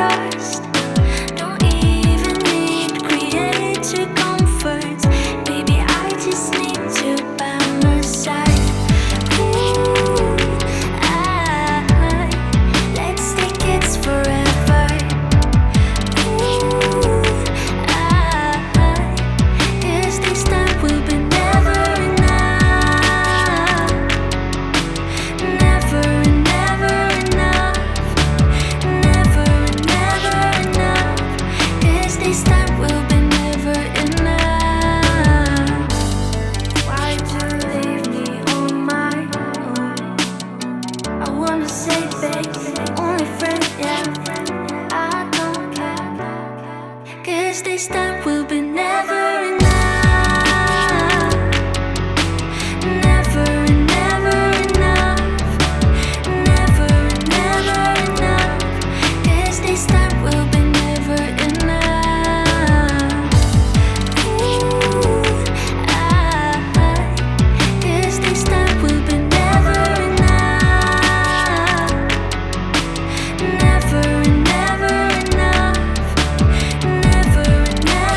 trust. Don't even need creative comforts. Baby, I just need you by my side. Ooh, let's take kids forever. Ooh, is this time will be never enough. Never, never enough. Never, never enough. Is this time will be never enough. Why'd you leave me on my own? I wanna say, baby, only friend, yeah. I don't care. 'Cause this time will be never enough. Never, never enough. Never, never enough. 'Cause this time will be never enough. Ooh, 'cause this time will be never enough. Never, never enough. Never, never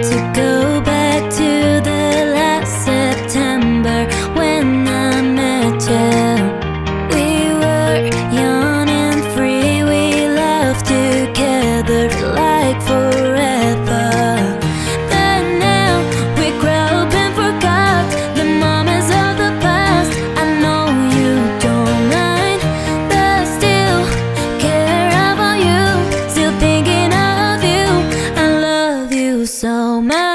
to go back to the last September when I met you. We were young and free, we loved together like forever. But now we grew up and forgot the moments of the past. I know you don't mind, but still care about you, still thinking of you. I love you so much.